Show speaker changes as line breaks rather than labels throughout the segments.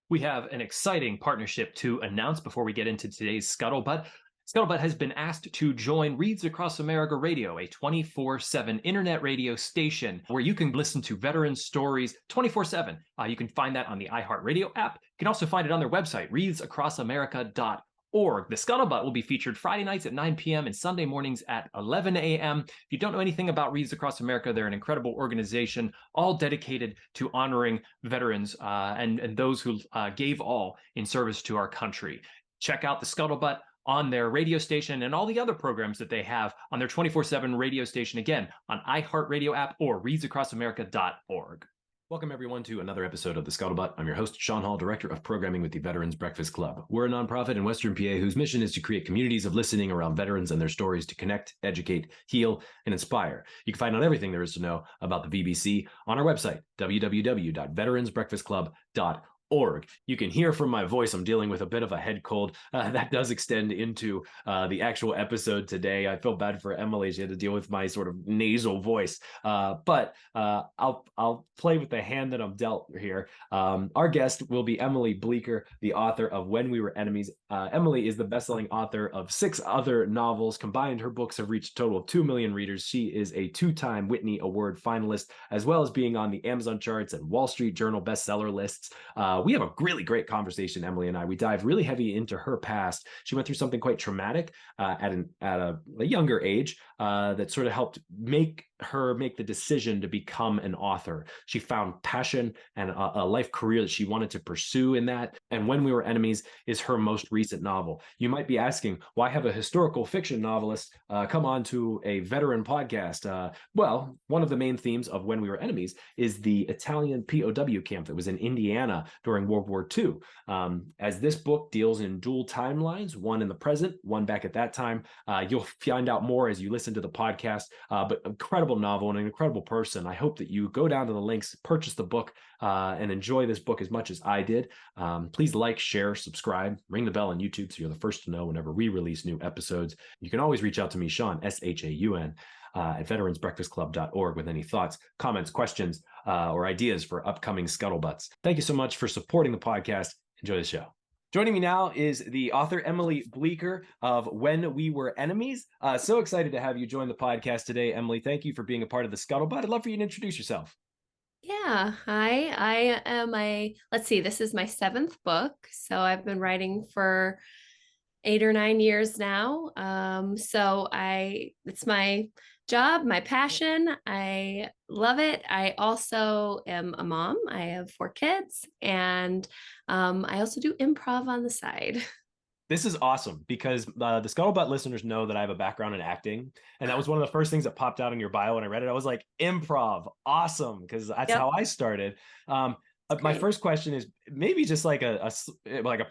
We have an exciting partnership to announce before we get into today's Scuttlebutt. Scuttlebutt has been asked to join Reads Across America Radio, a 24/7 internet radio station where you can listen to veteran stories 24/7. You can find that on the iHeartRadio app. You can also find it on their website, readsacrossamerica.org. The Scuttlebutt will be featured Friday nights at 9 p.m. and Sunday mornings at 11 a.m. If you don't know anything about Reads Across America, they're an incredible organization, all dedicated to honoring veterans and those who gave all in service to our country. Check out the Scuttlebutt on their radio station and all the other programs that they have on their 24/7 radio station, again, on iHeartRadio app or readsacrossamerica.org. Welcome, everyone, to another episode of The Scuttlebutt. I'm your host, Sean Hall, Director of Programming with the Veterans Breakfast Club. We're a nonprofit in Western PA whose mission is to create communities of listening around veterans and their stories to connect, educate, heal, and inspire. You can find out everything there is to know about the VBC on our website, www.veteransbreakfastclub.org. You can hear from my voice, I'm dealing with a bit of a head cold. That does extend into the actual episode today. I feel bad for Emily. She had to deal with my sort of nasal voice. But I'll play with the hand that I'm dealt here. Our guest will be Emily Bleeker, the author of When We Were Enemies. Emily is the best-selling author of 6 other novels. Combined, her books have reached a total of 2 million readers. She is a 2-time Whitney Award finalist, as well as being on the Amazon charts and Wall Street Journal bestseller lists. We have a really great conversation, Emily and I. We dive really heavy into her past. She went through something quite traumatic at a younger age that sort of helped make her make the decision to become an author. She found passion and a life career that she wanted to pursue in that. And When We Were Enemies is her most recent novel. You might be asking, why have a historical fiction novelist come on to a veteran podcast? Well, one of the main themes of When We Were Enemies is the Italian POW camp that was in Indiana during World War II. As this book deals in dual timelines, one in the present, one back at that time, you'll find out more as you listen to the podcast, but incredible novel and an incredible person. I hope that you go down to the links, purchase the book, and enjoy this book as much as I did. Please like, share, subscribe, ring the bell on YouTube so you're the first to know whenever we release new episodes. You can always reach out to me, Sean, S-H-A-U-N, at veteransbreakfastclub.org with any thoughts, comments, questions, or ideas for upcoming scuttlebutts. Thank you so much for supporting the podcast. Enjoy the show. Joining me now is the author Emily Bleeker of When We Were Enemies. So excited to have you join the podcast today, Emily. Thank you for being a part of the Scuttlebutt. I'd love for you to introduce yourself.
Yeah, hi. I am let's see, this is my 7th book. So I've been writing for 8 or 9 years now. It's my job, my passion. I love it. I also am a mom. I have 4 kids, and I also do improv on the side.
This is awesome because the Scuttlebutt listeners know that I have a background in acting. And that was one of the first things that popped out in your bio when I read it. I was like, improv, awesome, because that's how I started. My first question is maybe just like a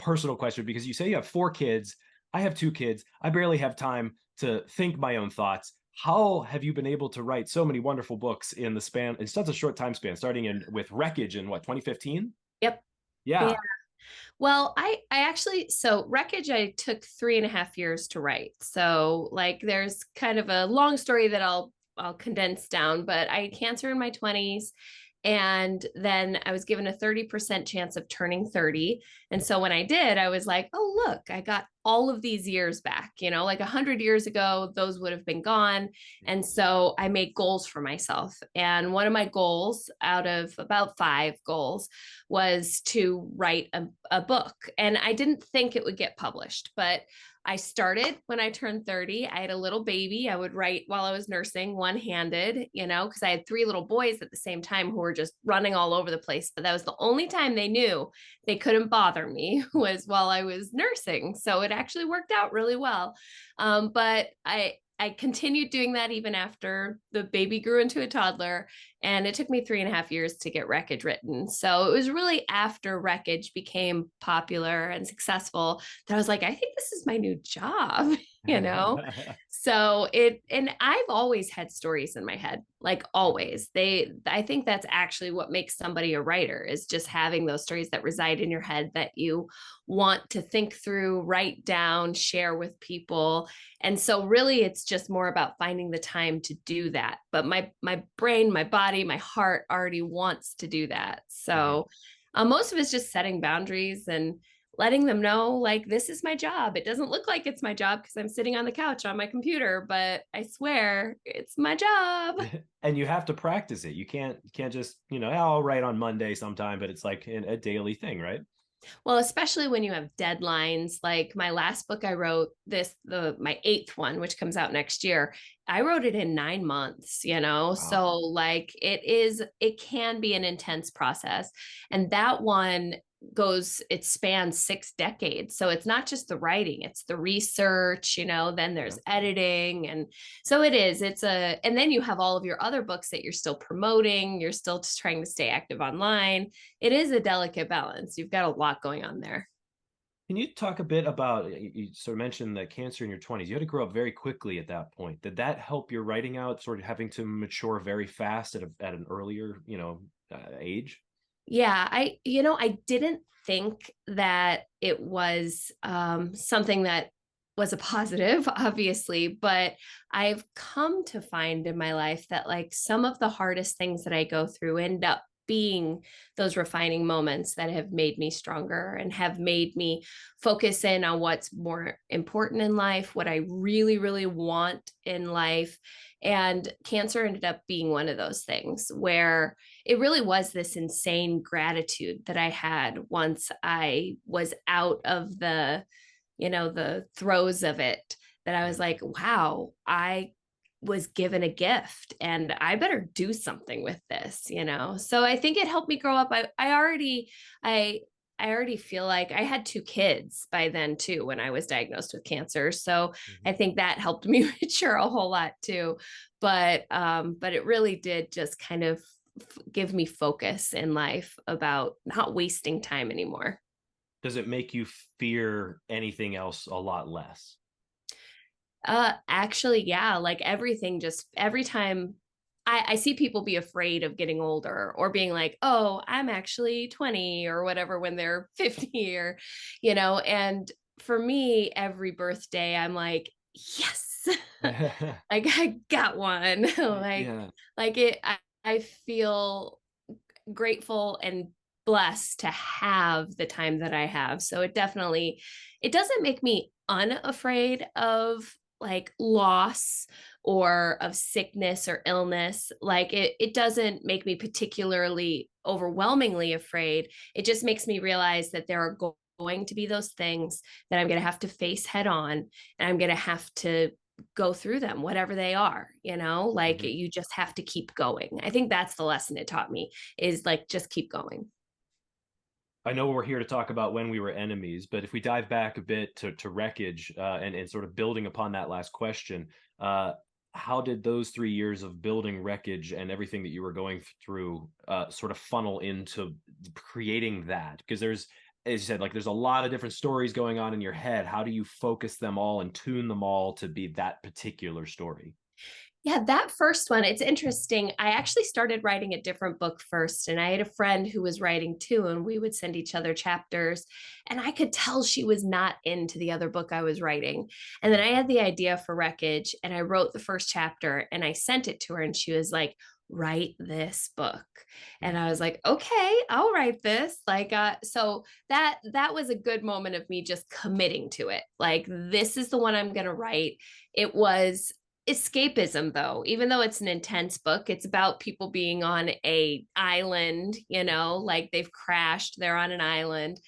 personal question, because you say you have 4 kids. I have 2 kids. I barely have time to think my own thoughts. How have you been able to write so many wonderful books in such a short time span, starting with Wreckage in 2015?
Yep.
Yeah.
Well, I actually, so Wreckage, I took 3.5 years to write. So like, there's kind of a long story that I'll condense down, but I had cancer in my 20s. And then I was given a 30% chance of turning 30. And so when I did, I was like, oh, look, I got all of these years back, like 100 years ago, those would have been gone. And so I made goals for myself. And one of my goals out of about 5 goals was to write a book. And I didn't think it would get published, but I started when I turned 30. I had a little baby. I would write while I was nursing, one-handed, because I had 3 little boys at the same time who were just running all over the place. But that was the only time they knew they couldn't bother me, was while I was nursing. So it actually worked out really well. But I continued doing that even after the baby grew into a toddler, and it took me 3.5 years to get Wreckage written. So it was really after Wreckage became popular and successful that I was like, I think this is my new job, So and I've always had stories in my head, like always. I think that's actually what makes somebody a writer, is just having those stories that reside in your head that you want to think through, write down, share with people. And so really it's just more about finding the time to do that. But my brain, my body, my heart already wants to do that. So Most of it's just setting boundaries and letting them know, like, this is my job. It doesn't look like it's my job because I'm sitting on the couch on my computer, but I swear it's my job.
And you have to practice it. You can't just, I'll write on Monday sometime, but it's like a daily thing, right?
Well, especially when you have deadlines. Like my last book I wrote, my eighth one, which comes out next year, I wrote it in 9 months, you know?
Wow.
So like it can be an intense process. And that one it spans 6 decades. So it's not just the writing, it's the research, then
Yeah.
there's editing. And so and then you have all of your other books that you're still promoting, you're still just trying to stay active online. It is a delicate balance. You've got a lot going on there.
Can you talk a bit about, you sort of mentioned that cancer in your 20s, you had to grow up very quickly at that point. Did that help your writing out, sort of having to mature very fast at an earlier, age?
Yeah, I didn't think that it was something that was a positive, obviously, but I've come to find in my life that like some of the hardest things that I go through end up being those refining moments that have made me stronger and have made me focus in on what's more important in life, what I really, really want in life. And cancer ended up being one of those things where it really was this insane gratitude that I had once I was out of the throes of it, that I was
Yeah.
like, wow, I was given a gift and I better do something with this. So I think it helped me grow up. I I already feel like I had 2 kids by then too when I was diagnosed with cancer. So I
Mhm.
think that helped me mature a whole lot too. But it really did just kind of give me focus in life about not wasting time anymore.
Does it make you fear anything else a lot less?
Actually, yeah, like everything, just every time I see people be afraid of getting older or being like, oh, I'm actually 20 or whatever when they're 50 and for me, every birthday, I'm like, yes, like I got one. like,
Yeah.
I feel grateful and blessed to have the time that I have. So it doesn't make me unafraid of like loss or of sickness or illness. Like it doesn't make me particularly overwhelmingly afraid. It just makes me realize that there are going to be those things that I'm going to have to face head on, and I'm going to have to go through them, whatever they are, like
Mhm.
you just have to keep going. I think that's the lesson it taught me, is like, just keep going.
I know we're here to talk about When We Were Enemies, but if we dive back a bit to Wreckage, and sort of building upon that last question, uh, how did those 3 years of building Wreckage and everything that you were going through sort of funnel into creating that? Because as you said, like there's a lot of different stories going on in your head. How do you focus them all and tune them all to be that particular story?
Yeah, that first one, it's interesting. I actually started writing a different book first, and I had a friend who was writing too, and we would send each other chapters. And I could tell she was not into the other book I was writing. And then I had the idea for Wreckage, and I wrote the first chapter and I sent it to her, and she was like, write this book. And
Mm.
I was like, okay, I'll write this. Like so that was a good moment of me just committing to it. Like, this is the one I'm going to write. It was escapism, though. Even though it's an intense book, it's about people being on a island, like they've crashed, they're on an island.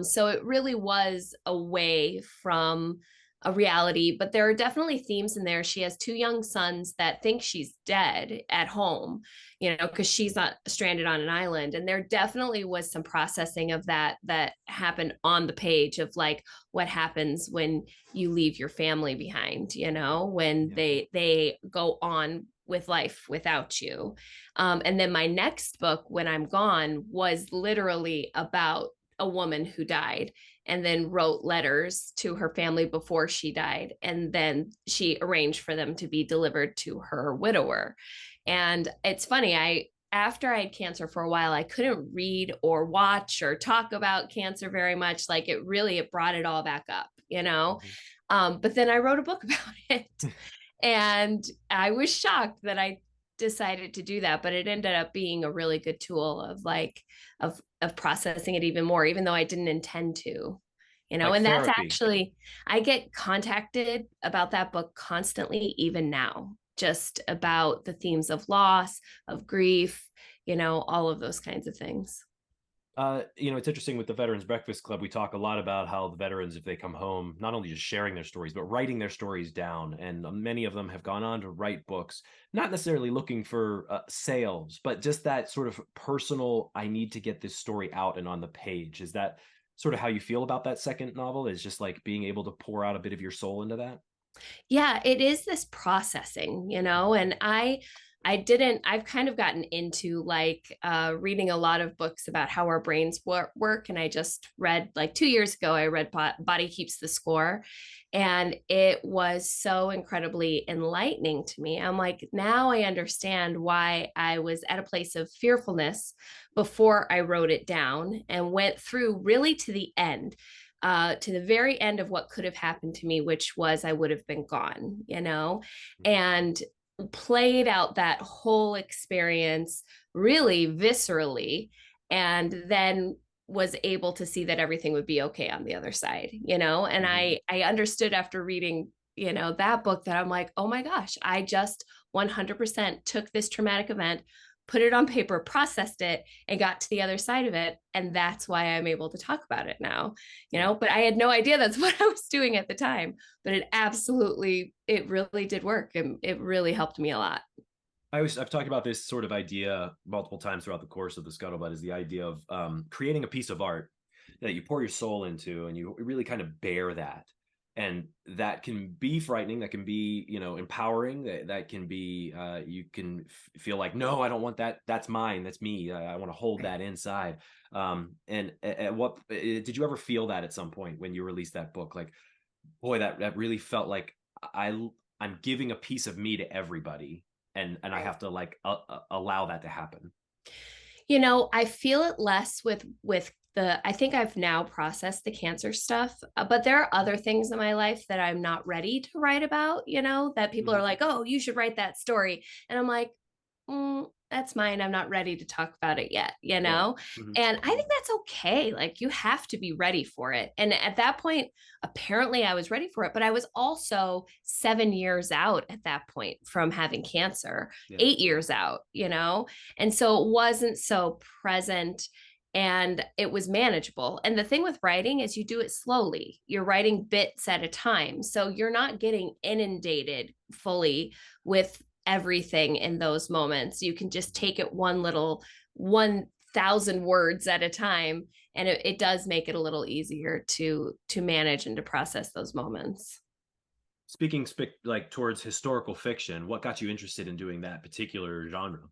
So it really was away from a reality, but there are definitely themes in there. She has 2 young sons that think she's dead at home, because she's not stranded on an island. And there definitely was some processing of that happened on the page, of like what happens when you leave your family behind, when
Yeah.
they go on with life without you. And then my next book, When I'm Gone, was literally about a woman who died and then wrote letters to her family before she died, and then she arranged for them to be delivered to her widower. And it's funny, I after I had cancer for a while, I couldn't read or watch or talk about cancer very much. Like, it brought it all back up.
Mhm.
But then I wrote a book about it, and I was shocked that I decided to do that, but it ended up being a really good tool of of processing it even more, even though I didn't intend to,
Like
and that's
therapy.
actually, I get contacted about that book constantly, even now, just about the themes of loss, of grief, all of those kinds of things.
It's interesting with the Veterans Breakfast Club. We talk a lot about how the veterans, if they come home, not only just sharing their stories, but writing their stories down. And many of them have gone on to write books, not necessarily looking for sales, but just that sort of personal, I need to get this story out and on the page. Is that sort of how you feel about that second novel? Is just like being able to pour out a bit of your soul into that?
Yeah, it is this processing, and I've kind of gotten into like reading a lot of books about how our brains work. And I just read, like 2 years ago, I read Body Keeps the Score. And it was so incredibly enlightening to me. I'm like, now I understand why I was at a place of fearfulness before I wrote it down and went through really to the very end of what could have happened to me, which was I would have been gone,
Mhm.
and played out that whole experience really viscerally, and then was able to see that everything would be okay on the other side, and
Mhm.
I understood after reading that book, that I'm like, oh my gosh, I just 100% took this traumatic event, put it on paper, processed it, and got to the other side of it. And that's why I'm able to talk about it now,
Yeah.
but I had no idea that's what I was doing at the time. But it really did work. And it really helped me a lot.
I've talked about this sort of idea multiple times throughout the course of the Scuttlebutt, is the idea of creating a piece of art that you pour your soul into and you really kind of bear that. And that can be frightening. That can be, empowering. That can be, you can feel like, no, I don't want that. That's mine. That's me. I want to hold that inside. And at what did you ever feel that at some point when you released that book? Like, boy, that really felt like I I'm giving a piece of me to everybody, and I
Right.
have to like allow that to happen.
I feel it less with I think I've now processed the cancer stuff, but there are other things in my life that I'm not ready to write about, that people are
Mhm.
like, "Oh, you should write that story." And I'm like, that's mine. I'm not ready to talk about it yet,
Yeah. Mhm.
And I think that's okay. Like, you have to be ready for it. And at that point, apparently I was ready for it, but I was also 7 years out at that point from having cancer,
Yeah.
8 years out, and so it wasn't so present, and it was manageable. And the thing with writing is you do it slowly. You're writing bits at a time. So you're not getting inundated fully with everything in those moments. You can just take it 1,000 words at a time. And it does make it a little easier to manage and to process those moments.
Speaking like towards historical fiction, what got you interested in doing that particular genre?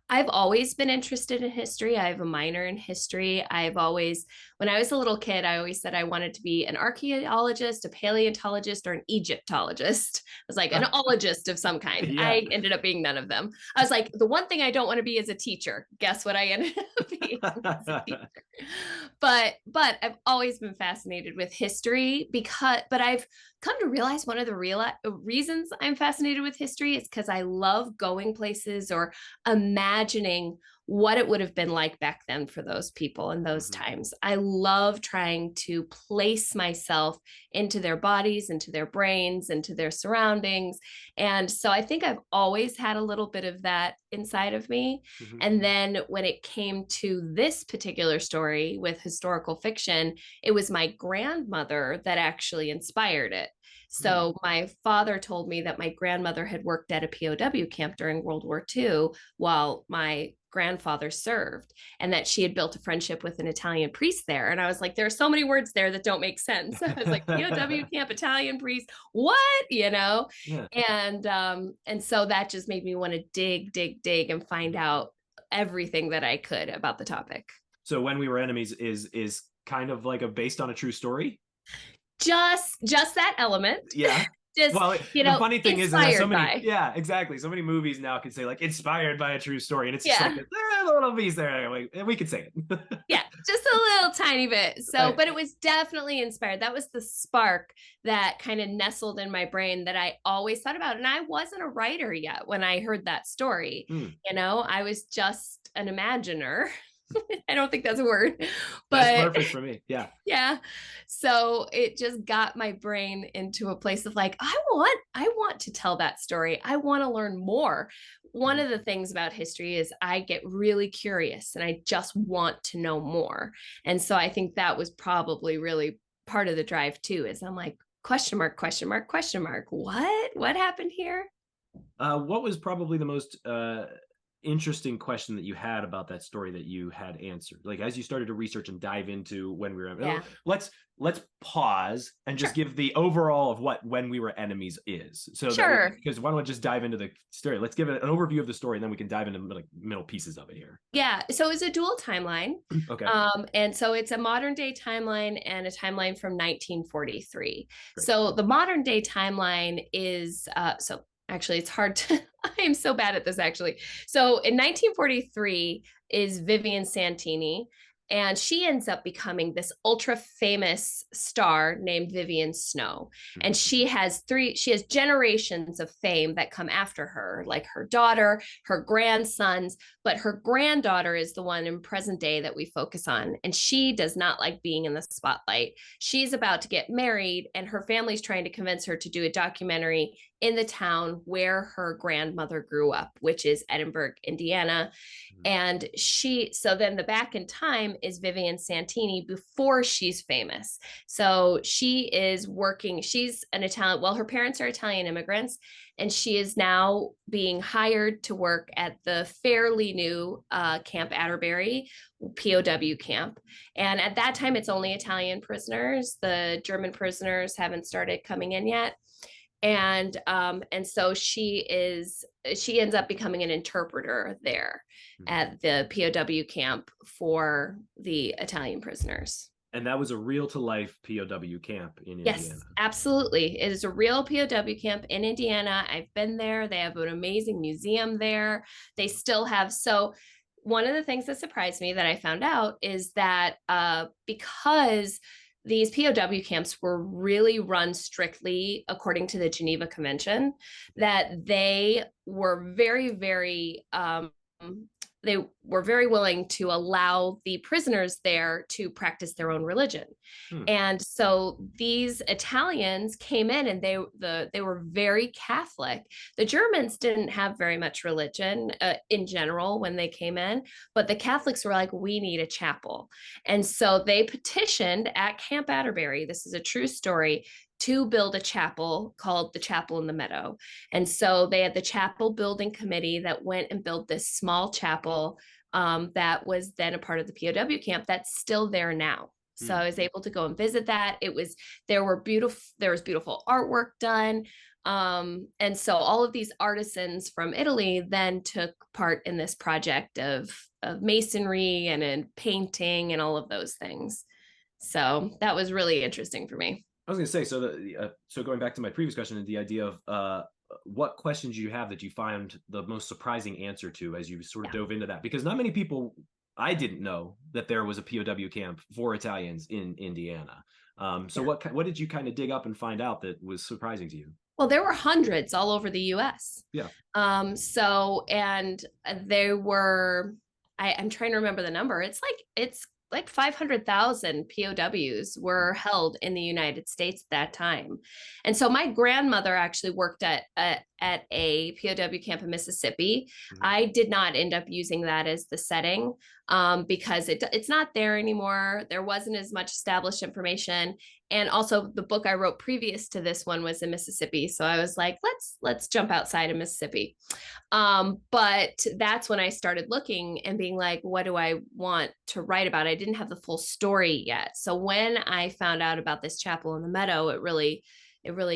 I've always been interested in history. I have a minor in history. When I was a little kid, I always said I wanted to be an archaeologist, a paleontologist, or an Egyptologist. I was like an ologist of some kind.
Yeah.
I ended up being none of them. I was like, the one thing I don't want to be is a teacher. Guess what I ended up being? As a teacher. But I've always been fascinated with history, but I've come to realize one of the real reasons I'm fascinated with history is because I love going places or imagining what it would have been like back then for those people in those
Mhm.
times. I love trying to place myself into their bodies, into their brains, into their surroundings. And so I think I've always had a little bit of that inside of me.
Mhm.
And then when it came to this particular story with historical fiction, it was my grandmother that actually inspired it.
Hmm.
So my father told me that my grandmother had worked at a POW camp during World War II while my grandfather served, and that she had built a friendship with an Italian priest there. And I was like, there are so many words there that don't make sense. I was like, POW camp, Italian priest, what?
Yeah.
And so that just made me want to dig and find
Mhm.
out everything that I could about the topic.
So when we were enemies is kind of like a based on a true story.
Just that element.
Yeah.
Just,
Well, the funny thing is that so
inspired
many,
by.
yeah, exactly. So many movies now can say like inspired by a true story, and it's just like
Yeah.
a little piece there. We could say it.
Yeah, just a little tiny bit. So,
Right.
but it was definitely inspired. That was the spark that kind of nestled in my brain that I always thought about. And I wasn't a writer yet when I heard that story.
Hmm.
I was just an imaginer. I don't think that's a word,
That's
but
perfect for me. Yeah.
yeah. So it just got my brain into a place of like, I want to tell that story. I want to learn more. One of the things about history is I get really curious and I just want to know more. And so I think that was probably really part of the drive too, is I'm like, question mark, question mark, question mark. What happened here?
What was probably the most interesting question that you had about that story that you had answered? Like as you started to research and dive into when we were,
Yeah.
let's pause and just
Sure.
give the overall of what when we were enemies is. So that
Sure.
because why don't we just dive into the story? Let's give it an overview of the story, and then we can dive into like middle pieces of it here.
Yeah. So it's a dual timeline.
Okay,
And so it's a modern day timeline and a timeline from 1943.
great.
So the modern day timeline is so actually it's hard to I am so bad at this actually. So in 1943 is Vivian Santini, and she ends up becoming this ultra famous star named Vivian Snow. And she has generations of fame that come after her, like her daughter, her grandsons, but her granddaughter is the one in present day that we focus on. And she does not like being in the spotlight. She's about to get married, and her family's trying to convince her to do a documentary in the town where her grandmother grew up, which is Edinburgh, Indiana. And so then the back in time is Vivian Santini before she's famous. So she's an Italian, well, her parents are Italian immigrants, and she is now being hired to work at the fairly new Camp Atterbury POW camp. And at that time, it's only Italian prisoners. The German prisoners haven't started coming in yet. And so she ends up becoming an interpreter there at the POW camp for the Italian prisoners.
And that was a real to life POW camp in
Yes,
Indiana.
absolutely. It is a real POW camp in Indiana. I've been there. They have an amazing museum there. They still have, so one of the things that surprised me that I found out is that because these POW camps were really run strictly according to the Geneva Convention, that they were they were very willing to allow the prisoners there to practice their own religion. And so these Italians came in and they were very Catholic. The Germans didn't have very much religion in general when they came in, but the Catholics were like, we need a chapel. And so they petitioned at Camp Atterbury, this is a true story, to build a chapel called the Chapel in the Meadow. And so they had the chapel building committee that went and built this small chapel that was then a part of the POW camp that's still there now. So I was able to go and visit that. There was beautiful artwork done. And so all of these artisans from Italy then took part in this project of masonry and in painting and all of those things. So that was really interesting for me.
I was going to say, so going back to my previous question, the idea of what questions you have that you find the most surprising answer to as you sort of dove into that, because not many people, I didn't know that there was a POW camp for Italians in Indiana. What did you kind of dig up and find out that was surprising to you?
Well, there were hundreds all over the US.
Yeah.
And there were, I'm trying to remember the number. It's like 500,000 POWs were held in the United States at that time. And so my grandmother actually worked at a POW camp in Mississippi. I did not end up using that as the setting because it's not there anymore. There wasn't as much established information. And also the book I wrote previous to this one was in Mississippi. So I was like, let's jump outside of Mississippi. But that's when I started looking and being like, what do I want to write about? I didn't have the full story yet. So when I found out about this chapel in the meadow, it really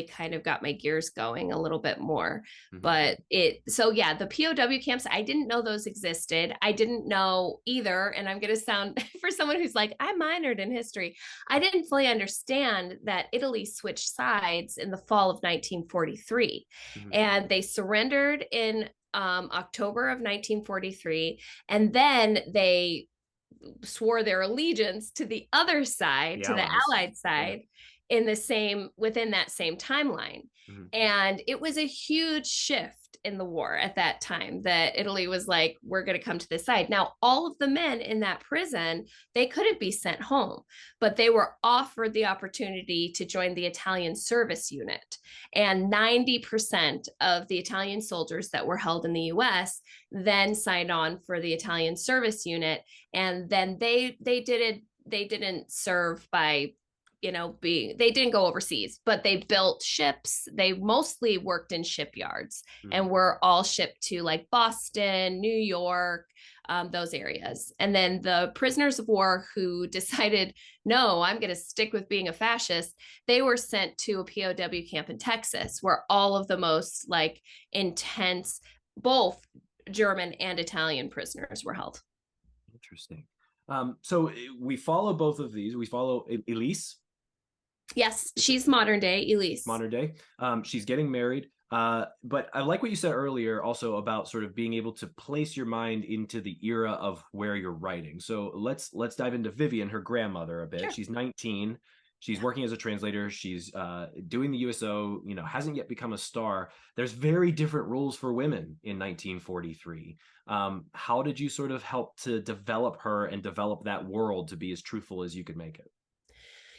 kind of got my gears going a little bit more. But the POW camps, I didn't know those existed. I didn't know either. And I'm going to sound for someone who's like, I minored in history. I didn't fully understand that Italy switched sides in the fall of 1943 and they surrendered in October of 1943. And then they swore their allegiance to the other side, to the Allied side. Within that same timeline.
Mhm.
And it was a huge shift in the war at that time that Italy was like, we're going to come to this side. Now, all of the men in that prison, they couldn't be sent home, but they were offered the opportunity to join the Italian service unit. And 90% of the Italian soldiers that were held in the US then signed on for the Italian service unit. And then they didn't serve by they didn't go overseas, but they built ships. They mostly worked in shipyards
Mhm.
and were all shipped to like Boston, New York, those areas. And then the prisoners of war who decided, no, I'm going to stick with being a fascist, they were sent to a POW camp in Texas where all of the most like intense, both German and Italian prisoners were held.
Interesting. So we follow both of these. We follow Elise,
Yes, she's modern day Elise.
modern day. She's getting married. But I like what you said earlier also about sort of being able to place your mind into the era of where you're writing. So let's dive into Vivian, her grandmother, a bit.
Sure.
She's 19. She's working as a translator. She's doing the USO, hasn't yet become a star. There's very different rules for women in 1943. How did you sort of help to develop her and develop that world to be as truthful as you could make it?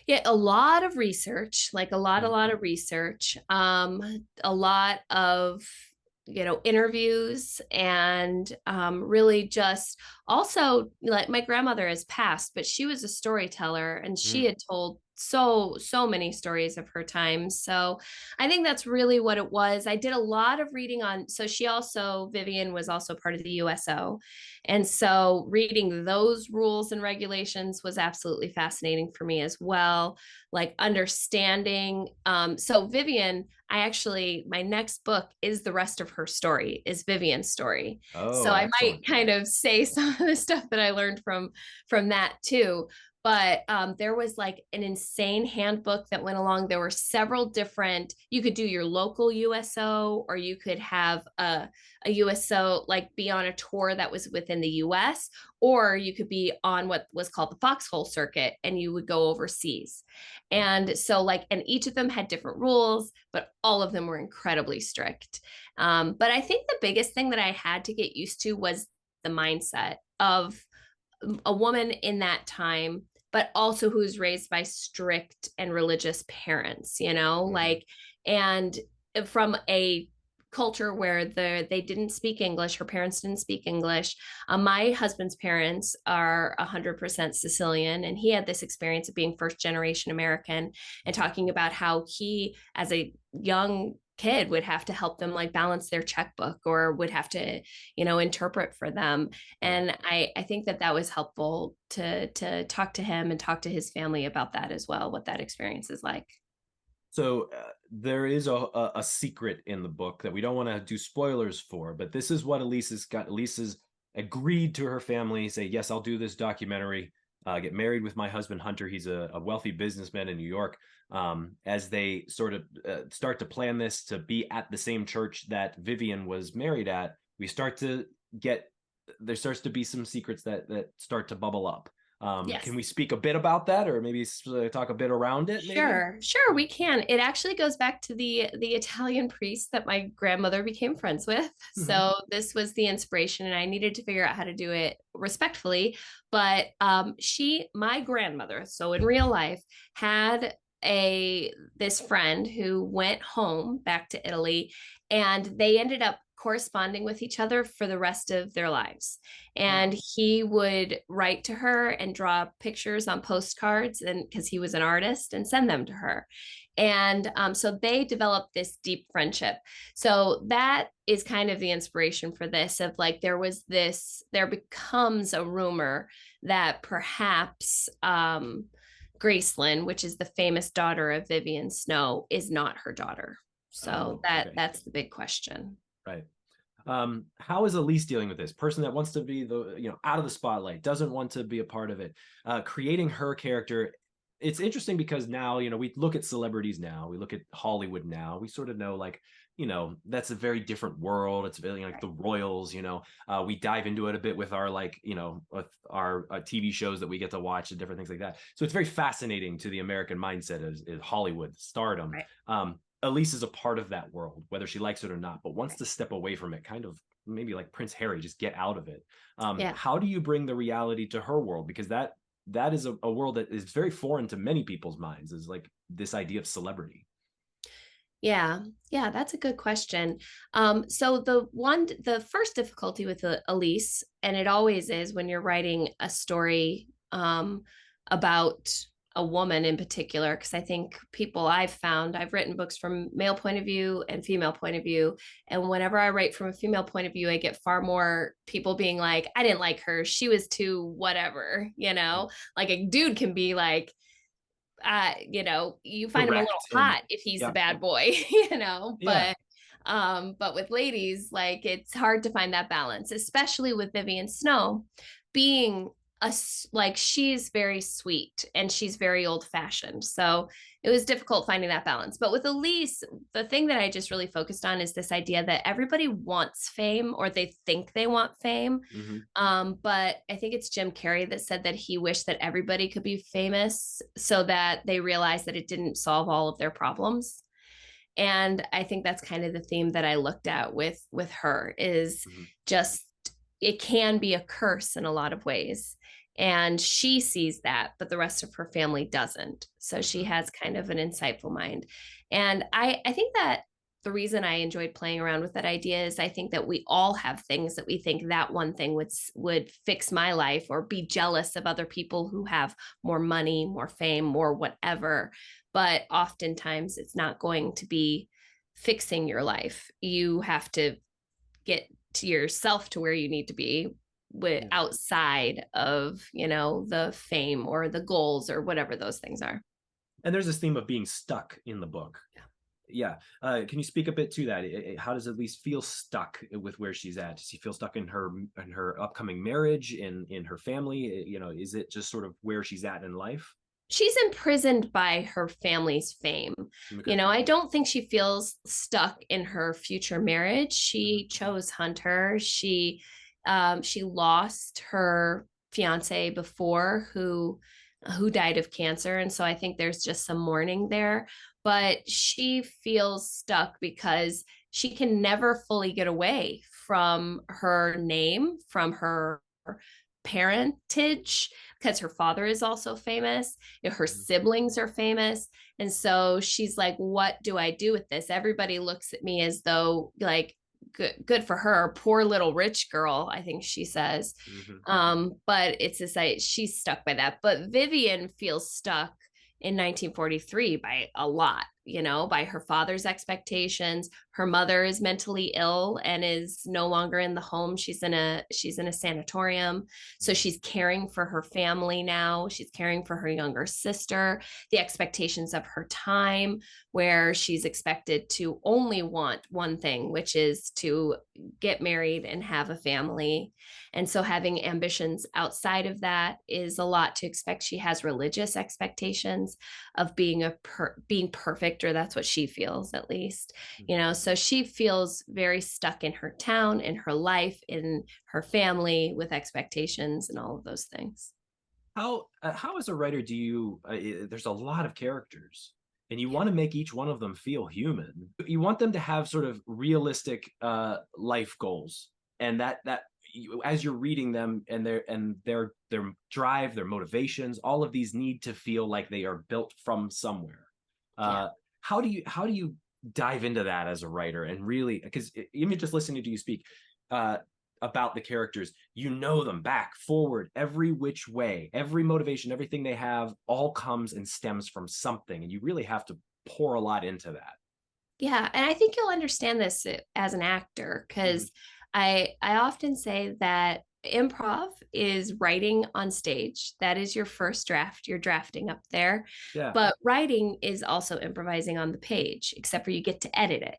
Yeah, a lot of research, like a lot of research, a lot of interviews, and really just also like my grandmother has passed, but she was a storyteller and she
Mm.
had told so many stories of her time. So I think that's really what it was. I did a lot of reading on, so Vivian was also part of the USO, and so reading those rules and regulations was absolutely fascinating for me as well, like understanding. So Vivian, my next book is the rest of her story, is Vivian's story. So
Oh,
I might
excellent.
kind of say some of the stuff that I learned from that too. But there was like an insane handbook that went along. There were several different, you could do your local USO, or you could have a USO, like be on a tour that was within the US, or you could be on what was called the foxhole circuit and you would go overseas. And so like, and each of them had different rules, but all of them were incredibly strict. But I think the biggest thing that I had to get used to was the mindset of a woman in that time, but also who's raised by strict and religious parents,
Mhm.
like, and from a culture where they didn't speak English, her parents didn't speak English. My husband's parents are 100% Sicilian, and he had this experience of being first generation American and talking about how he, as a young kid, would have to help them like balance their checkbook, or would have to interpret for them.
Yeah.
And I think that was helpful to talk to him and talk to his family about that as well, what that experience is like.
So there is a secret in the book that we don't want to do spoilers for, but this is what Elise has got. Elise has agreed to her family, say, yes, I'll do this documentary, get married with my husband, Hunter. He's a wealthy businessman in New York. As they sort of start to plan this to be at the same church that Vivian was married at, we start to get, there starts to be some secrets that start to bubble up. Can
Yes.
we speak a bit about that, or maybe talk a bit around it, maybe?
Sure, we can. It actually goes back to the Italian priest that my grandmother became friends with.
Mhm.
So this was the inspiration, and I needed to figure out how to do it respectfully. But my grandmother, so in real life, had this friend who went home back to Italy, and they ended up corresponding with each other for the rest of their lives. And
Wow.
he would write to her and draw pictures on postcards, and because he was an artist, and send them to her. And so they developed this deep friendship. So that is kind of the inspiration for this, of like, there becomes a rumor that perhaps Gracelyn, which is the famous daughter of Vivian Snow, is not her daughter. So
Oh, okay.
that's the big question.
Right. How is Elise dealing with this person that wants to be out of the spotlight, doesn't want to be a part of it? Creating her character. It's interesting because now, we look at celebrities now, we look at Hollywood now, we sort of know, like, that's a very different world. It's very like the royals, we dive into it a bit with our, like, with our TV shows that we get to watch and different things like that. So it's very fascinating to the American mindset is Hollywood stardom.
Right.
Elise is a part of that world, whether she likes it or not, but wants to step away from it, kind of maybe like Prince Harry, just get out of it.
Yeah.
How do you bring the reality to her world? Because that is a world that is very foreign to many people's minds, is like this idea of celebrity.
Yeah, yeah, that's a good question. So the first difficulty with Elise, and it always is when you're writing a story about a woman in particular, because I think people I've written books from male point of view and female point of view, and whenever I write from a female point of view, I get far more people being like, I didn't like her, she was too whatever, like a dude can be like, you find him a little
Direct and
hot if he's the
yeah,
bad boy,
yeah.
but with ladies, like it's hard to find that balance, especially with Vivian Snow being like she's very sweet and she's very old fashioned. So it was difficult finding that balance. But with Elise, the thing that I just really focused on is this idea that everybody wants fame or they think they want fame.
Mm-hmm.
But I think it's Jim Carrey that said that he wished that everybody could be famous so that they realized that it didn't solve all of their problems. And I think that's kind of the theme that I looked at with her is
Mm-hmm.
just it can be a curse in a lot of ways. And she sees that, but the rest of her family doesn't. So she
Mm-hmm.
has kind of an insightful mind. And I think that the reason I enjoyed playing around with that idea is I think that we all have things that we think that one thing would fix my life, or be jealous of other people who have more money, more fame, more whatever. But oftentimes it's not going to be fixing your life. You have to get to yourself to where you need to be with
Yeah.
outside of the fame or the goals or whatever those things are.
And there's this theme of being stuck in the book. Yeah. Can you speak a bit to that? How does Elise feel stuck with where she's at? Does she feel stuck in her upcoming marriage, in her family? Is it just sort of where she's at in life?
She's imprisoned by her family's fame.
Okay.
I don't think she feels stuck in her future marriage. She
Mm-hmm.
chose Hunter. She lost her fiance before, who died of cancer, and so I think there's just some mourning there. But she feels stuck because she can never fully get away from her name, from her parentage, because her father is also famous. Her
Mm-hmm.
siblings are famous. And so she's like, what do I do with this? Everybody looks at me as though, like, good for her, poor little rich girl, I think she says.
Mm-hmm.
But it's this, she's stuck by that. But Vivian feels stuck in 1943 by a lot, by her father's expectations. Her mother is mentally ill and is no longer in the home. She's in a sanatorium. So she's caring for her family now. She's caring for her younger sister. The expectations of her time, where she's expected to only want one thing, which is to get married and have a family. And so having ambitions outside of that is a lot to expect. She has religious expectations of being being perfect, or that's what she feels, at least. So she feels very stuck in her town, in her life, in her family, with expectations and all of those things.
How as a writer do you there's a lot of characters, and you want to make each one of them feel human. You want them to have sort of realistic life goals, and that as you're reading them, and their drive, their motivations, all of these need to feel like they are built from somewhere.
Yeah.
How do you dive into that as a writer, and really, because even just listening to you speak about the characters, them back, forward, every which way, every motivation, everything they have, all comes and stems from something, and you really have to pour a lot into that.
Yeah, and I think you'll understand this as an actor,
Mm-hmm.
because I often say that improv is writing on stage. That is your first draft. You're drafting up there.
Yeah.
But writing is also improvising on the page, except for you get to edit it.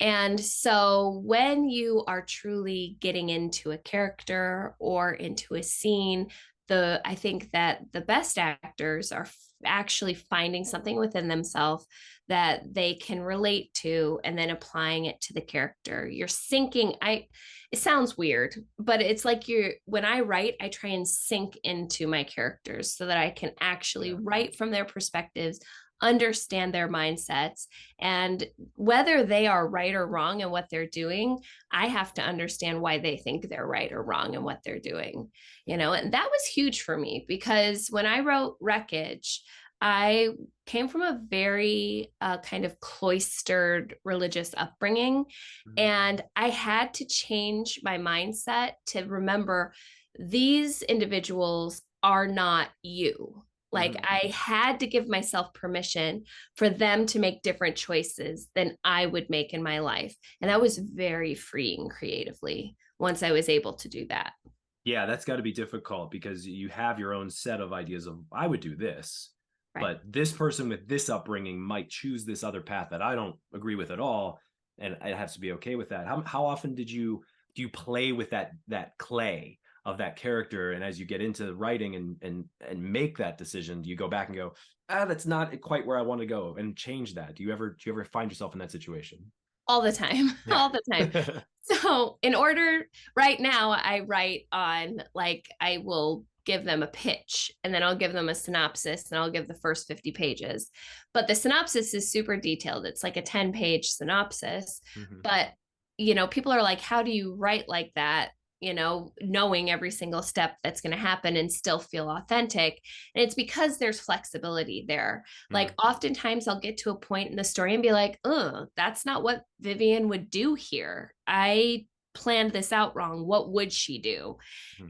And so when you are truly getting into a character or into a scene, I think that the best actors are actually finding something within themselves that they can relate to, and then applying it to the character. You're sinking. It sounds weird, but it's like when I write, I try and sink into my characters so that I can actually write from their perspectives, understand their mindsets, and whether they are right or wrong in what they're doing, I have to understand why they think they're right or wrong in what they're doing, and that was huge for me because when I wrote Wreckage, I came from a very kind of cloistered religious upbringing. And I had to change my mindset to remember these individuals are not you. Like I had to give myself permission for them to make different choices than I would make in my life. And that was very freeing creatively once I was able to do that.
Yeah, that's got to be difficult because you have your own set of ideas of, I would do this,
Right.
but this person with this upbringing might choose this other path that I don't agree with at all, and I have to be okay with that. How often do you play with that clay of that character, and as you get into writing and make that decision, do you go back and go, that's not quite where I want to go, and change that? Do you ever find yourself in that situation?
All the time.
Yeah.
All the time. So right now I write on, like, I will give them a pitch and then I'll give them a synopsis and I'll give the first 50 pages. But the synopsis is super detailed. It's like a 10-page synopsis. But, people are like, how do you write like that? Knowing every single step that's going to happen and still feel authentic. And it's because there's flexibility there. Like oftentimes I'll get to a point in the story and be like, oh, that's not what Vivian would do here. I planned this out wrong. What would she do?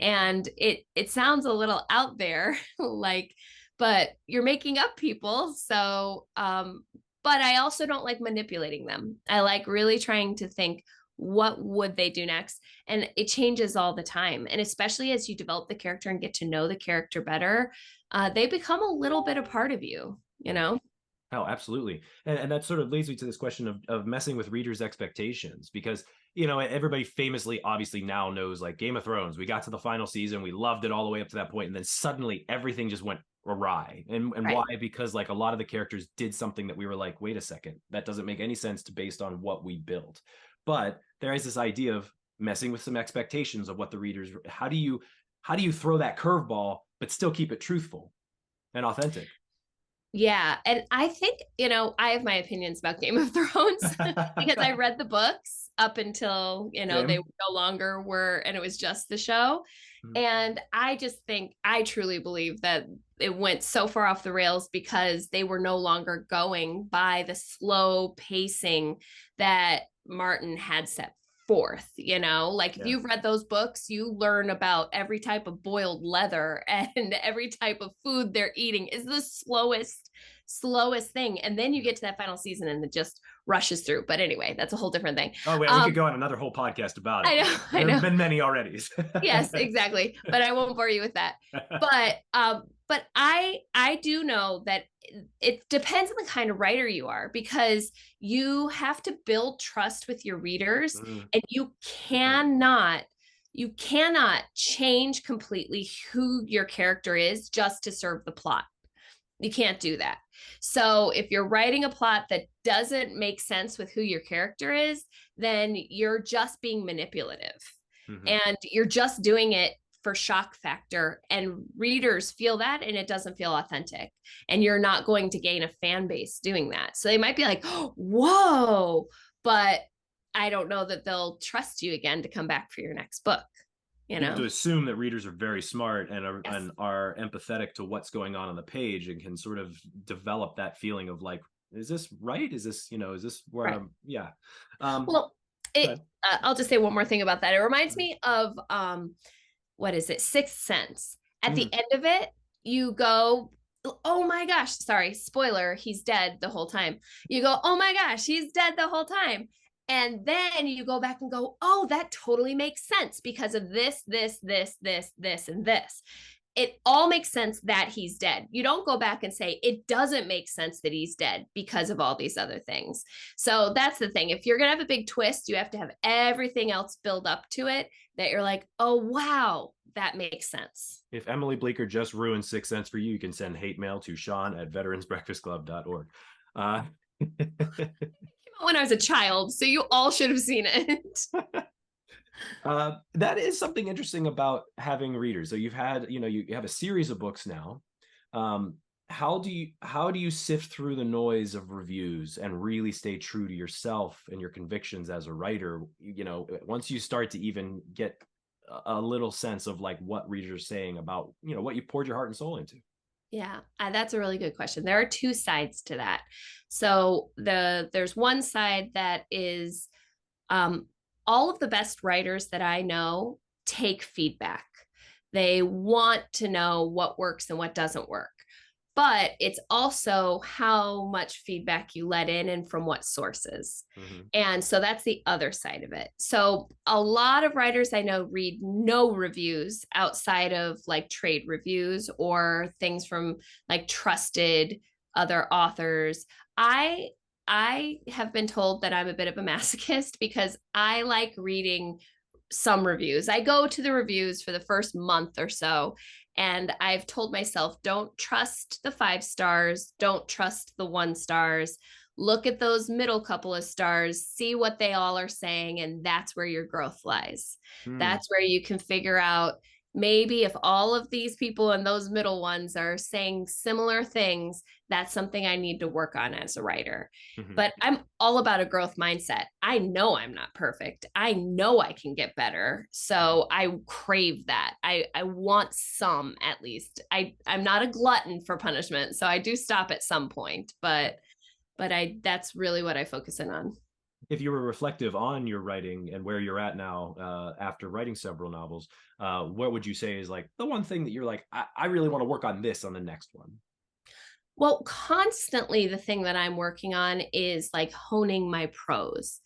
And it sounds a little out there, like, but you're making up people. So, but I also don't like manipulating them. I like really trying to think, what would they do next? And it changes all the time. And especially as you develop the character and get to know the character better, they become a little bit a part of you,
Oh, absolutely. And that sort of leads me to this question of messing with readers' expectations, because, everybody famously, obviously now knows, like, Game of Thrones, we got to the final season, we loved it all the way up to that point, and then suddenly everything just went awry. And
Right.
Why? Because, like, a lot of the characters did something that we were like, wait a second, that doesn't make any sense based on what we built. But there is this idea of messing with some expectations of what the readers, how do you throw that curveball but still keep it truthful and authentic?
Yeah. And I think, I have my opinions about Game of Thrones because I read the books up until, they no longer were, and it was just the show. And I just think, I truly believe that it went so far off the rails because they were no longer going by the slow pacing that Martin had set forth. If you've read those books, you learn about every type of boiled leather and every type of food they're eating is the slowest thing. And then you get to that final season and it just rushes through. But anyway, that's a whole different thing.
Oh, wait, we could go on another whole podcast about it.
I know.
There have been many already.
Yes, exactly. But I won't bore you with that. But I do know that it depends on the kind of writer you are, because you have to build trust with your readers, and you cannot change completely who your character is just to serve the plot. You can't do that. So if you're writing a plot that doesn't make sense with who your character is, then you're just being manipulative. And you're just doing it for shock factor, and readers feel that, and it doesn't feel authentic, and you're not going to gain a fan base doing that. So they might be like, oh, whoa, but I don't know that they'll trust you again to come back for your next book.
You have to assume that readers are very smart and are empathetic to what's going on the page, and can sort of develop that feeling of, like, is this right? Is this, is this where
right.
I'm, yeah.
Well, I'll just say one more thing about that. It reminds me of, what is it? Sixth Sense. At the end of it, you go, oh my gosh, sorry, spoiler, he's dead the whole time. You go, oh my gosh, he's dead the whole time. And then you go back and go, oh, that totally makes sense because of this, and this. It all makes sense that he's dead. You don't go back and say, it doesn't make sense that he's dead because of all these other things. So that's the thing. If you're going to have a big twist, you have to have everything else build up to it that you're like, oh, wow, that makes sense.
If Emily Bleeker just ruined Sixth Sense for you, you can send hate mail to Sean@veteransbreakfastclub.org.
When I was a child, so you all should have seen it.
That is something interesting about having readers. So you've had, you have a series of books now. how do you sift through the noise of reviews and really stay true to yourself and your convictions as a writer? Once you start to even get a little sense of like what readers are saying about what you poured your heart and soul into.
Yeah, that's a really good question. There are two sides to that. So there's one side that is um, all of the best writers that I know take feedback. They want to know what works and what doesn't work. But it's also how much feedback you let in and from what sources.
Mm-hmm.
And so that's the other side of it. So a lot of writers I know read no reviews outside of like trade reviews or things from like trusted other authors. I have been told that I'm a bit of a masochist because I like reading some reviews. I go to the reviews for the first month or so, and I've told myself, don't trust the 5 stars, don't trust the 1 stars. Look at those middle couple of stars, see what they all are saying, and that's where your growth lies.
Mm.
That's where you can figure out maybe if all of these people and those middle ones are saying similar things, that's something I need to work on as a writer.
Mm-hmm.
But I'm all about a growth mindset. I know I'm not perfect. I know I can get better. So I crave that. I want some at least. I'm not a glutton for punishment. So I do stop at some point, but that's really what I focus in on.
If you were reflective on your writing and where you're at now, after writing several novels, what would you say is like the one thing that you're like, I really want to work on this on the next one?
Well, constantly the thing that I'm working on is like honing my prose.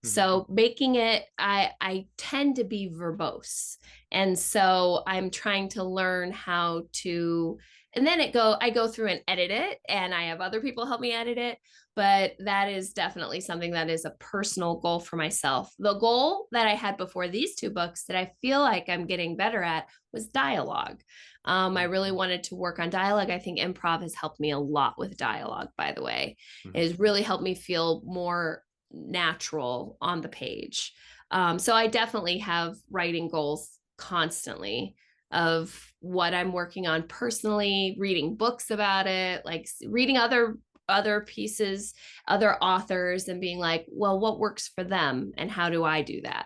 Mm-hmm.
So making it, I tend to be verbose. And so I'm trying to learn how to, and then I go through and edit it, and I have other people help me edit it. But that is definitely something that is a personal goal for myself. The goal that I had before these 2 books that I feel like I'm getting better at was dialogue. I really wanted to work on dialogue. I think improv has helped me a lot with dialogue, by the way.
Mm-hmm.
It has really helped me feel more natural on the page. So I definitely have writing goals constantly of what I'm working on personally, reading books about it, like reading other pieces, other authors, and being like, well, what works for them and how do I do that?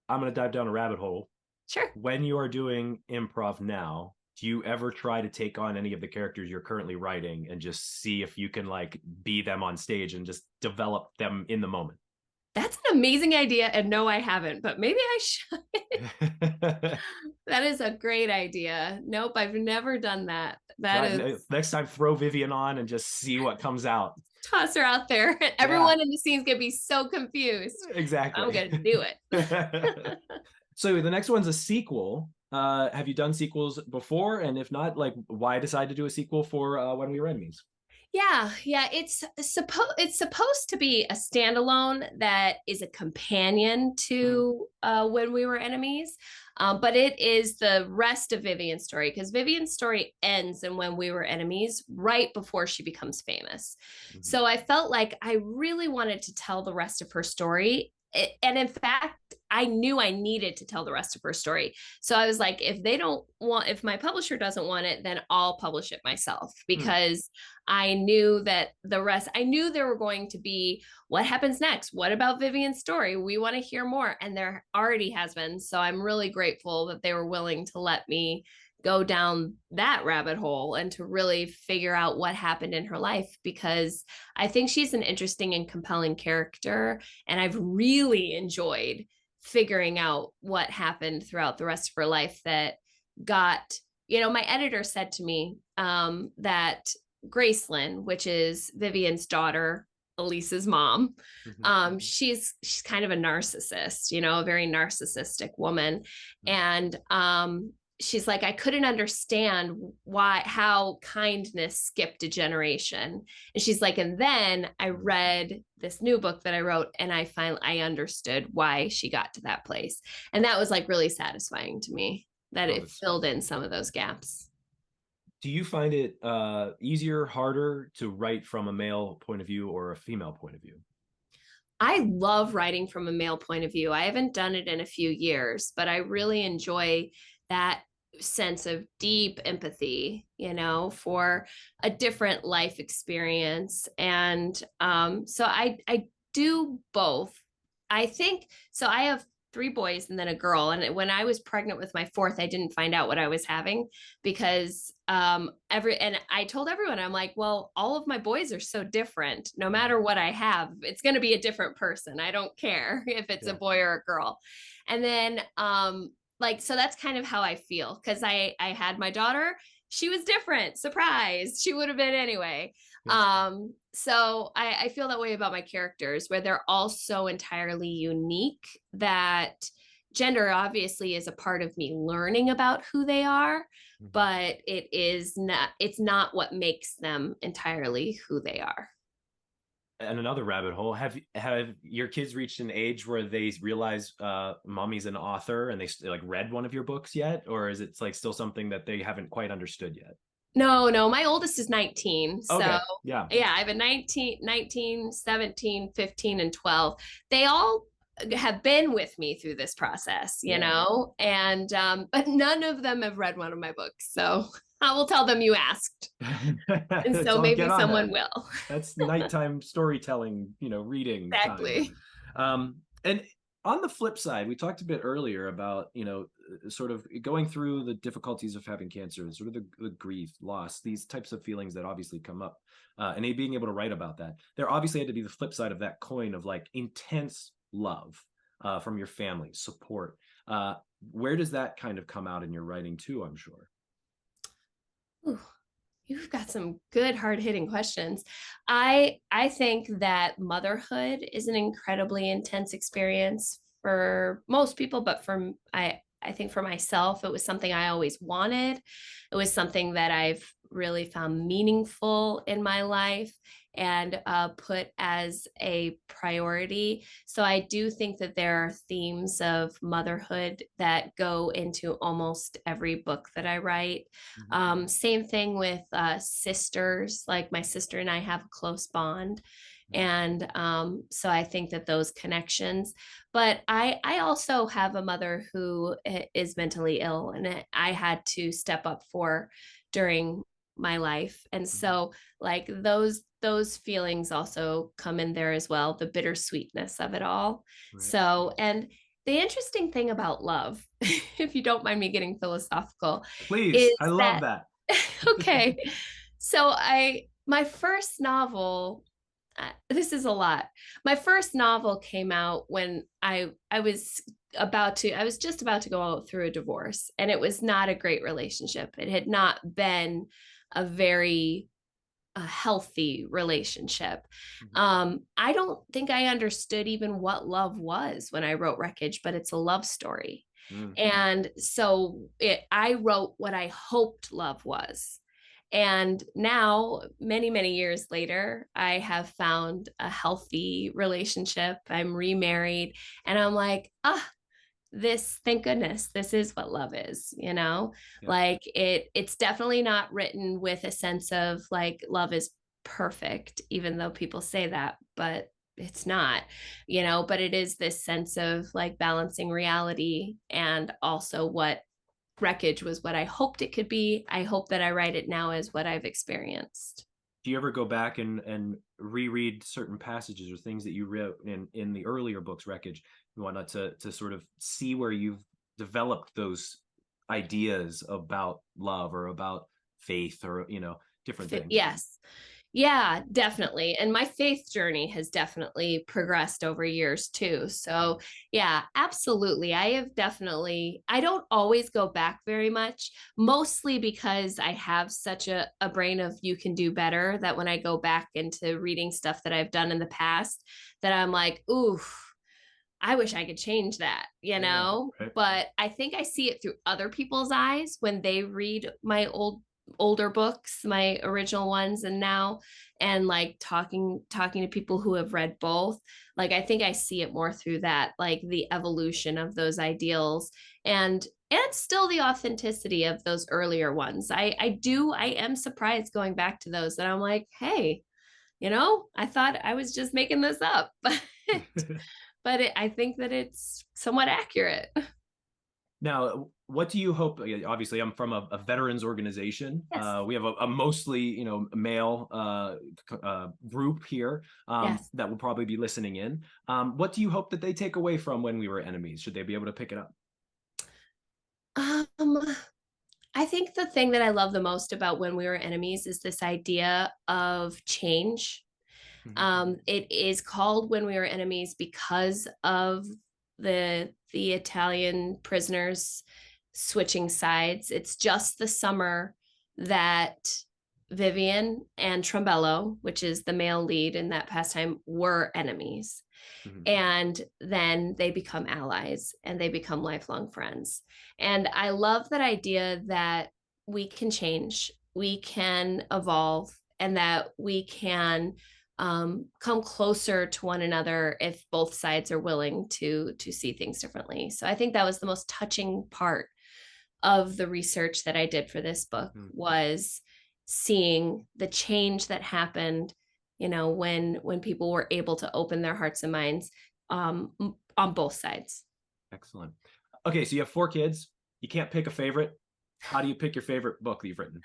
I'm going to dive down a rabbit hole.
Sure.
When you are doing improv now, do you ever try to take on any of the characters you're currently writing and just see if you can like be them on stage and just develop them in the moment?
That's an amazing idea. And no, I haven't, but maybe I should. That is a great idea. Nope, I've never done that. That
Try
is
next time, throw Vivian on and just see what comes out.
toss her out there.
Yeah,
Everyone in the scene's gonna be so confused. I'm
exactly.
gonna do it.
So the next one's a sequel. Have you done sequels before? And if not, like, why decide to do a sequel for When We Were Enemies?
Yeah. It's supposed to be a standalone that is a companion to When We Were Enemies. But it is the rest of Vivian's story because Vivian's story ends in When We Were Enemies right before she becomes famous.
Mm-hmm.
So I felt like I really wanted to tell the rest of her story. And in fact, I knew I needed to tell the rest of her story. So I was like, if my publisher doesn't want it, then I'll publish it myself because I knew that I knew there were going to be what happens next? What about Vivian's story? We want to hear more. And there already has been. So I'm really grateful that they were willing to let me go down that rabbit hole and to really figure out what happened in her life because I think she's an interesting and compelling character. And I've really enjoyed figuring out what happened throughout the rest of her life that my editor said to me that Gracelyn, which is Vivian's daughter, Elise's mom, she's kind of a narcissist, a very narcissistic woman. And she's like, I couldn't understand how kindness skipped a generation. And she's like, and then I read this new book that I wrote and I understood why she got to that place. And that was like really satisfying to me that it filled in some of those gaps.
Do you find it easier, harder to write from a male point of view or a female point of view?
I love writing from a male point of view. I haven't done it in a few years, but I really enjoy that sense of deep empathy, for a different life experience. And so I do both. I think so. I have three boys and then a girl. And when I was pregnant with my fourth, I didn't find out what I was having because and I told everyone, I'm like, well, all of my boys are so different. No matter what I have, it's going to be a different person. I don't care if it's a boy or a girl. And then so that's kind of how I feel, because I had my daughter. She was different. Surprise. She would have been anyway. So I feel that way about my characters, where they're all so entirely unique that gender obviously is a part of me learning about who they are, but it's not what makes them entirely who they are.
And another rabbit hole, have your kids reached an age where they realize mommy's an author and they like read one of your books yet, or is it like still something that they haven't quite understood yet?
No, my oldest is 19.
Okay.
So
Yeah.
I have a 19, 17, 15, and 12. They all have been with me through this process, and but none of them have read one of my books. So I will tell them you asked. And so maybe someone will.
That's nighttime storytelling, reading
exactly
time. And on the flip side, we talked a bit earlier about, sort of going through the difficulties of having cancer, sort of the grief, loss, these types of feelings that obviously come up, and being able to write about that. There obviously had to be the flip side of that coin of like intense love from your family, support. Where does that kind of come out in your writing too, I'm sure?
Ooh, you've got some good hard-hitting questions. I think that motherhood is an incredibly intense experience for most people, but I think for myself, it was something I always wanted. It was something that I've really found meaningful in my life and put as a priority. So I do think that there are themes of motherhood that go into almost every book that I write. Same thing with sisters. Like my sister and I have a close bond. And so I think that those connections, but I also have a mother who is mentally ill, and I had to step up for during my life. And so like those feelings also come in there as well, the bittersweetness of it all. Right. So, and the interesting thing about love, if you don't mind me getting philosophical,
please, I love that.
Okay. So my first novel, this is a lot. My first novel came out when I was just about to go through a divorce, and it was not a great relationship. It had not been a very healthy relationship. I don't think I understood even what love was when I wrote Wreckage, but it's a love story. And so I wrote what I hoped love was. And now, many, many years later, I have found a healthy relationship. I'm remarried, and I'm like, thank goodness, this is what love is, like it's definitely not written with a sense of like love is perfect, even though people say that, but it's not, but it is this sense of like balancing reality. And also what Wreckage was what I hoped it could be. I hope that I write it now as what I've experienced.
Do you ever go back and reread certain passages or things that you wrote in the earlier books, Wreckage, and whatnot, to sort of see where you've developed those ideas about love or about faith or, different things?
Yes. Yeah, definitely. And my faith journey has definitely progressed over years too. So, yeah, absolutely. I don't always go back very much, mostly because I have such a brain of you can do better, that when I go back into reading stuff that I've done in the past, that I'm like, ooh, I wish I could change that, Right. But I think I see it through other people's eyes when they read my older books, my original ones, and like talking to people who have read both. Like I think I see it more through that, like the evolution of those ideals and still the authenticity of those earlier ones. I am surprised going back to those, that I'm like, hey, I thought I was just making this up, but I think that it's somewhat accurate.
Now, what do you hope? Obviously, I'm from a veterans organization.
Yes.
We have a mostly, male group here
Yes.
that will probably be listening in. What do you hope that they take away from When We Were Enemies? Should they be able to pick it up?
Um, I think the thing that I love the most about When We Were Enemies is this idea of change.
Mhm.
It is called When We Were Enemies because of the Italian prisoners switching sides. It's just the summer that Vivian and Trombello, which is the male lead in that pastime, were enemies.
Mhm.
And then they become allies and they become lifelong friends. And I love that idea that we can change, we can evolve, and that we can come closer to one another if both sides are willing to see things differently. So I think that was the most touching part of the research that I did for this book,
Mhm.
was seeing the change that happened, when people were able to open their hearts and minds, on both sides.
Excellent. Okay, so you have 4 kids. You can't pick a favorite. How do you pick your favorite book that you've written?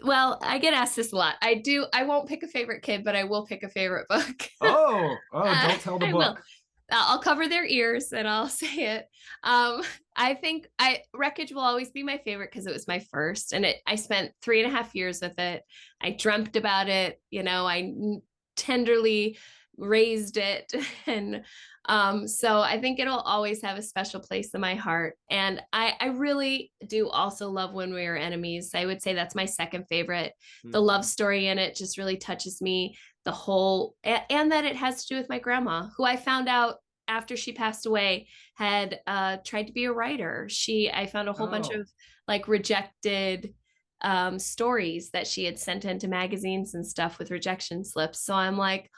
Well, I get asked this a lot. I won't pick a favorite kid, but I will pick a favorite book.
Oh, don't tell the
I will.
book.
I'll cover their ears and I'll say it. I think I Wreckage will always be my favorite because it was my first, and I spent 3.5 years with it. I dreamt about it. I tenderly raised it, and so I think it'll always have a special place in my heart. And I really do also love When We Were Enemies. I would say that's my second favorite. The
Hmm.
love story in it just really touches me. The whole, and that it has to do with my grandma, who I found out after she passed away had tried to be a writer. I found a whole bunch
Oh,
of like rejected stories that she had sent into magazines and stuff with rejection slips. So I'm like,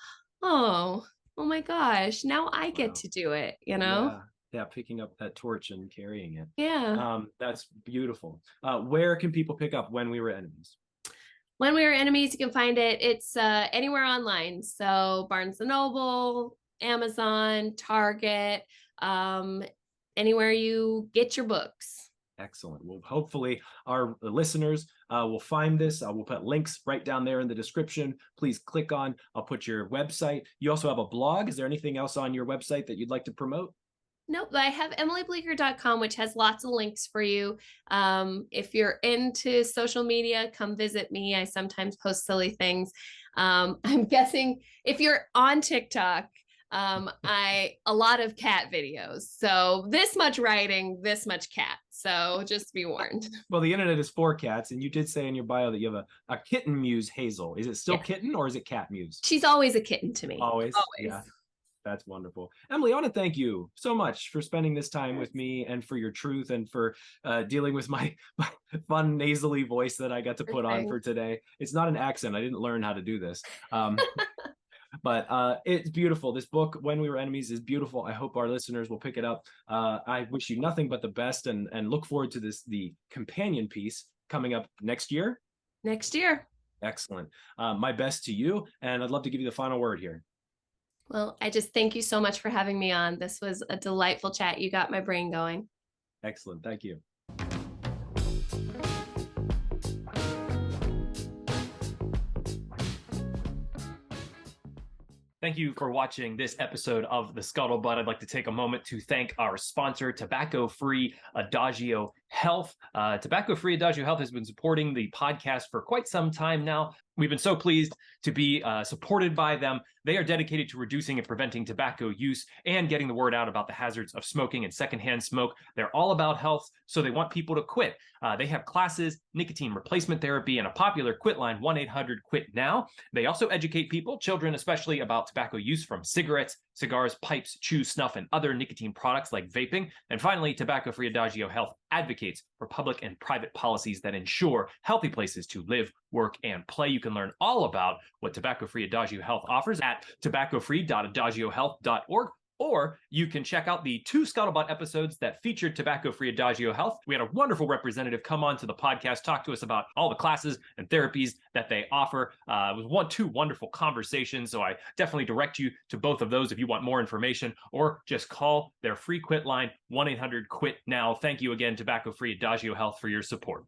oh my gosh, now I get
wow.
to do it.
Yeah, yeah, picking up that torch and carrying it.
Yeah.
That's beautiful. Where can people pick up When We Were Enemies?
When We Were Enemies, you can find it. It's anywhere online. So Barnes and Noble, Amazon, Target, um, anywhere you get your books.
Excellent. Well, hopefully our listeners will find this. We'll put links right down there in the description. Please click on. I'll put your website. You also have a blog. Is there anything else on your website that you'd like to promote?
Nope, I have emilybleeker.com, which has lots of links for you. If you're into social media, come visit me. I sometimes post silly things. I'm guessing if you're on TikTok, a lot of cat videos. So this much writing, this much cat. So just be warned.
Well, the internet is for cats, and you did say in your bio that you have a kitten muse, Hazel. Is it still
Yeah,
kitten or is it cat muse?
she's always a kitten to me.
Always.
Always.
Yeah. That's wonderful. Emily, I want to thank you so much for spending this time
Yes.
with me and for your truth and for dealing with my fun nasally voice that I got to put on
Thing.
for today. It's not an accent. I didn't learn how to do this. But it's beautiful. This book, When We Were Enemies, is beautiful. I hope our listeners will pick it up. I wish you nothing but the best and look forward to the companion piece coming up next year.
Next year.
Excellent. My best to you. And I'd love to give you the final word here.
Well, I just thank you so much for having me on. This was a delightful chat. You got my brain going.
Excellent. Thank you. Thank you for watching this episode of The Scuttlebutt. I'd like to take a moment to thank our sponsor, Tobacco-Free Adagio Health. Tobacco-Free Adagio Health has been supporting the podcast for quite some time now. We've been so pleased to be supported by them. They are dedicated to reducing and preventing tobacco use and getting the word out about the hazards of smoking and secondhand smoke. They're all about health, so they want people to quit. They have classes, nicotine replacement therapy, and a popular quit line, 1-800-QUIT-NOW. They also educate people, children especially, about tobacco use from cigarettes, cigars, pipes, chew, snuff, and other nicotine products like vaping. And finally, Tobacco-Free Adagio Health advocates for public and private policies that ensure healthy places to live, work, and play. You can learn all about what Tobacco-Free Adagio Health offers at tobaccofree.adagiohealth.org, Or you can check out the 2 Scuttlebutt episodes that featured tobacco-free Adagio Health. We had a wonderful representative come on to the podcast, talk to us about all the classes and therapies that they offer. It was 2 wonderful conversations, so I definitely direct you to both of those if you want more information, or just call their free quit line, 1-800-QUIT-NOW. Thank you again, tobacco-free Adagio Health, for your support.